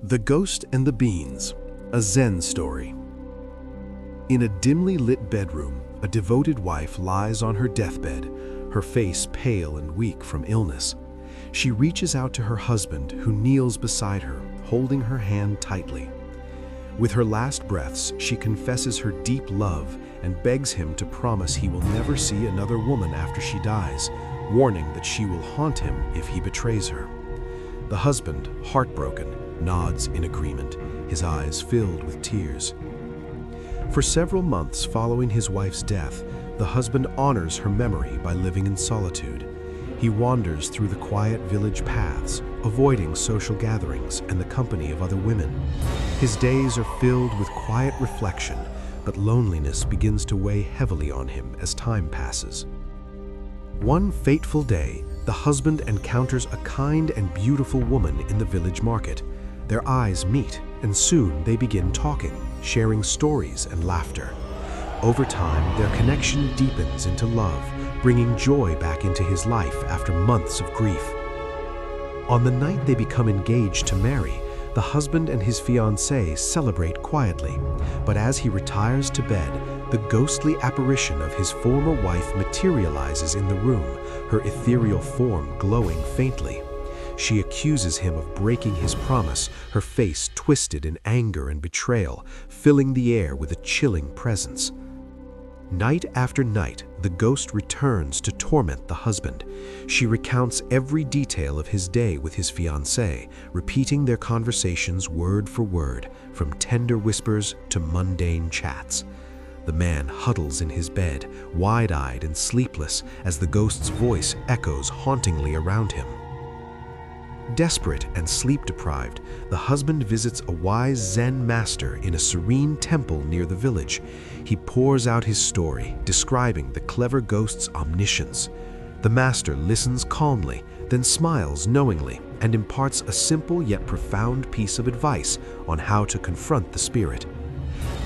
The Ghost and the Beans, a Zen story. In a dimly lit bedroom, a devoted wife lies on her deathbed, her face pale and weak from illness. She reaches out to her husband, who kneels beside her, holding her hand tightly. With her last breaths, she confesses her deep love and begs him to promise he will never see another woman after she dies, warning that she will haunt him if he betrays her. The husband, heartbroken, nods in agreement, his eyes filled with tears. For several months following his wife's death, the husband honors her memory by living in solitude. He wanders through the quiet village paths, avoiding social gatherings and the company of other women. His days are filled with quiet reflection, but loneliness begins to weigh heavily on him as time passes. One fateful day, the husband encounters a kind and beautiful woman in the village market. Their eyes meet, and soon they begin talking, sharing stories and laughter. Over time, their connection deepens into love, bringing joy back into his life after months of grief. On the night they become engaged to marry, the husband and his fiancée celebrate quietly, but as he retires to bed, the ghostly apparition of his former wife materializes in the room, her ethereal form glowing faintly. She accuses him of breaking his promise, her face twisted in anger and betrayal, filling the air with a chilling presence. Night after night, the ghost returns to torment the husband. She recounts every detail of his day with his fiancée, repeating their conversations word for word, from tender whispers to mundane chats. The man huddles in his bed, wide-eyed and sleepless, as the ghost's voice echoes hauntingly around him. Desperate and sleep-deprived, the husband visits a wise Zen master in a serene temple near the village. He pours out his story, describing the clever ghost's omniscience. The master listens calmly, then smiles knowingly, and imparts a simple yet profound piece of advice on how to confront the spirit.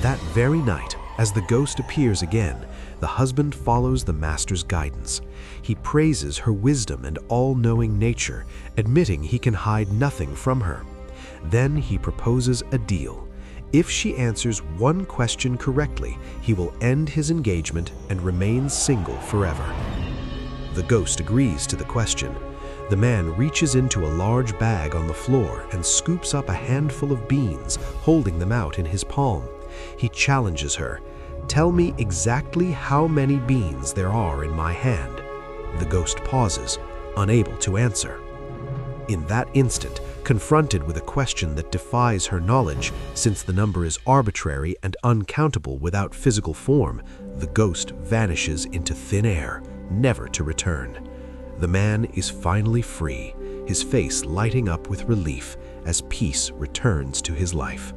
That very night, as the ghost appears again, the husband follows the master's guidance. He praises her wisdom and all-knowing nature, admitting he can hide nothing from her. Then he proposes a deal. If she answers one question correctly, he will end his engagement and remain single forever. The ghost agrees to the question. The man reaches into a large bag on the floor and scoops up a handful of beans, holding them out in his palm. He challenges her. "Tell me exactly how many beans there are in my hand." The ghost pauses, unable to answer. In that instant, confronted with a question that defies her knowledge, since the number is arbitrary and uncountable without physical form, the ghost vanishes into thin air, never to return. The man is finally free, his face lighting up with relief as peace returns to his life.